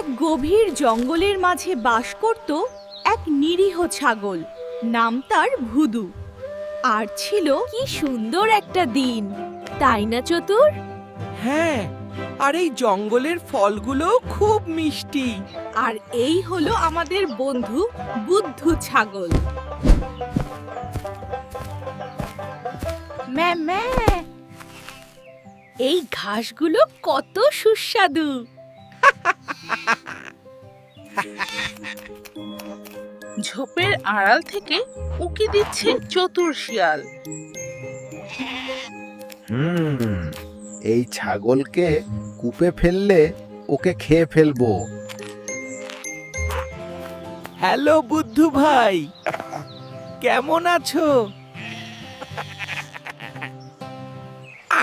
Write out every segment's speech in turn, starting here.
এক গভীর জঙ্গলের মাঝে বাস করত এক নিরীহ ছাগল। নাম তার ভুদু। আর ছিল কি সুন্দর একটা দিন, তাই না চতুর? হ্যাঁ, আর এই জঙ্গলের ফলগুলো খুব মিষ্টি। আর এই হলো আমাদের বন্ধু বুদ্ধু ছাগল। ম্যা ম্যা। এই ঘাসগুলো কত সুস্বাদু। ঝোপের আড়াল থেকে উকি দিচ্ছে চতুর শিয়াল। এই ছাগলকে কূপে ফেললে ওকে খেয়ে ফেলবো। হ্যালো বুদ্ধু ভাই, কেমন আছো?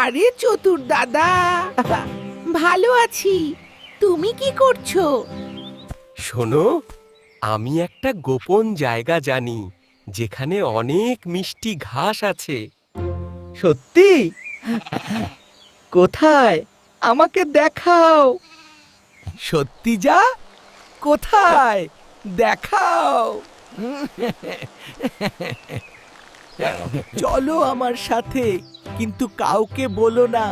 আরে চতুর দাদা, ভালো আছি। তুমি কি করছো? শোনো, আমি একটা গোপন জায়গা জানি যেখানে অনেক মিষ্টি ঘাস আছে। সত্যি? কোথায়? আমাকে দেখাও। সত্যি যা? কোথায়? দেখাও। চলো আমার সাথে, কিন্তু কাউকে বলো না।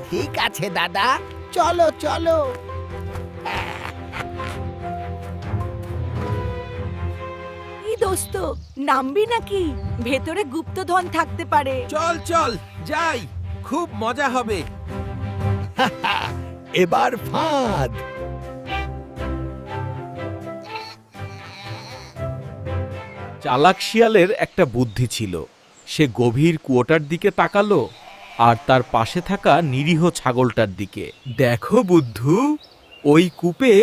ঠিক আছে দাদা, চলো চলো। এই দোস্ত, নামবি নাকি? ভেতরে গুপ্তধন থাকতে পারে। চল চল যাই, খুব মজা হবে। এবার ফাঁদ। চালাক শিয়ালের একটা বুদ্ধি ছিল। সে গভীর কুয়োটার দিকে তাকালো আর তার পাশে থাকা নিরীহ ছাগলটার দিকে। দেখো বুদ্ধু, ওই কূপে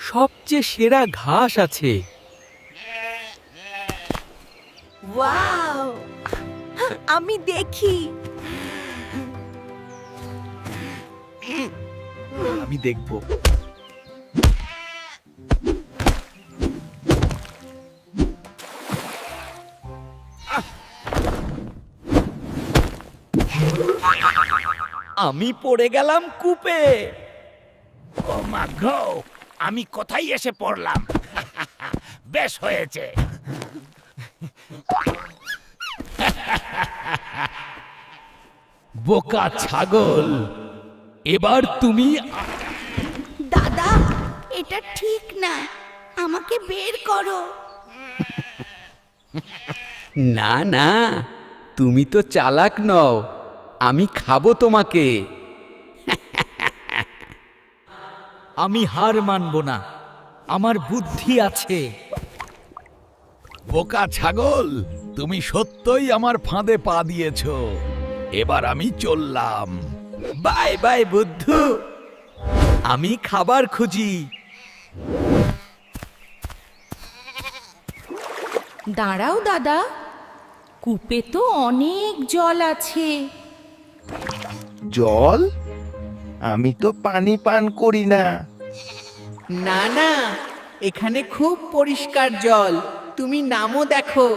সবচেয়ে সেরা ঘাস আছে। ওয়াও, আমি দেখি। আমি দেখব। আমি পড়ে গেলাম কূপে। ও মা গো, আমি কোথায় এসে পড়লাম? বেশ হয়েছে। বোকা ছাগল, এবার তুমি। দাদা, এটা ঠিক না। আমাকে বের করো। না না, তুমি তো চালাক নও, আমি খাবো তোমাকে। আমি হার মানব না, আমার বুদ্ধি আছে। বোকা ছাগল, তুমি সত্যই আমার ফাঁদে পা দিয়েছো। এবার আমি চললাম। বাই বাই বুদ্ধু, আমি খাবার খুঁজি। দাঁড়াও দাদা, কূপে তো অনেক জল আছে। জল? আমি তো পানি পান করি না। না না, এখানে খুব পরিষ্কার জল, তুমি নামও দেখো।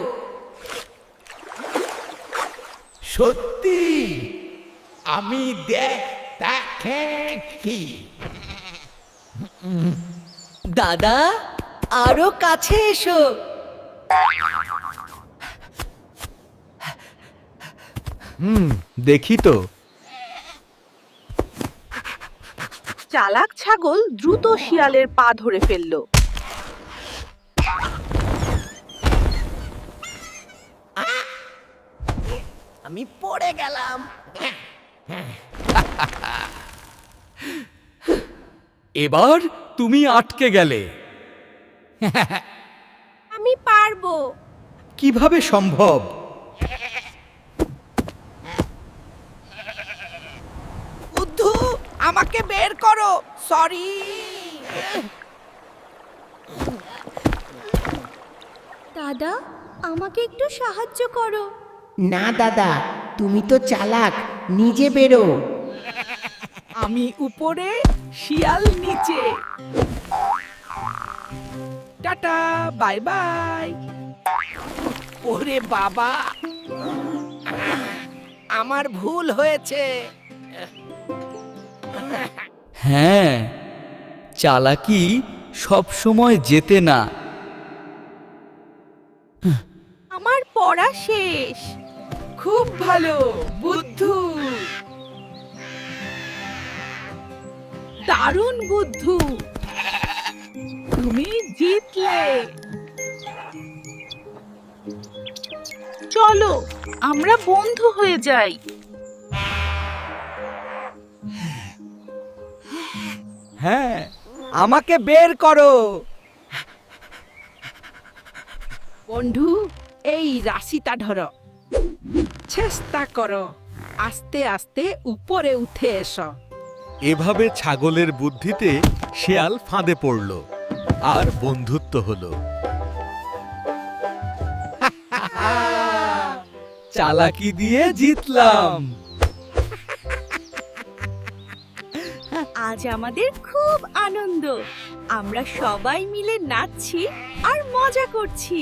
সত্যি? আমি দেখি। দাদা, আরো কাছে এসো। দেখি তো। চালাক ছাগল দ্রুত শিয়ালের পা ধরে ফেলল। আমি পড়ে গেলাম। এবার তুমি আটকে গেলে। আমি পারবো। কিভাবে সম্ভব? বুদ্ধু, আমাকে বের করো। সরি। দাদা, আমাকে একটু সাহায্য করো। না দাদা, তুমি তো চালাক, নিজে বেরো। আমি উপরে, শিয়াল নিচে। Tata, bye bye. ওরে বাবা, আমার ভুল হয়েছে। হ্যাঁ, চালাকি সব সময় জেতে না। আমার পড়া শেষ। খুব ভালো বুদ্ধু। দারুণ বুদ্ধু, তুমি জিতলে। চলো আমরা বন্ধু হয়ে যাই। হ্যাঁ, আমাকে বের করো। বন্ধু, এই রাশিটা ধরো, চেষ্টা করো, আস্তে আস্তে উপরে উঠে এসো। এভাবে ছাগলের বুদ্ধিতে শেয়াল ফাঁদে পড়ল আর বন্ধুত্ব হলো। চালাকি দিয়ে জিতলাম। আজ আমাদের খুব আনন্দ। আমরা সবাই মিলে নাচছি আর মজা করছি।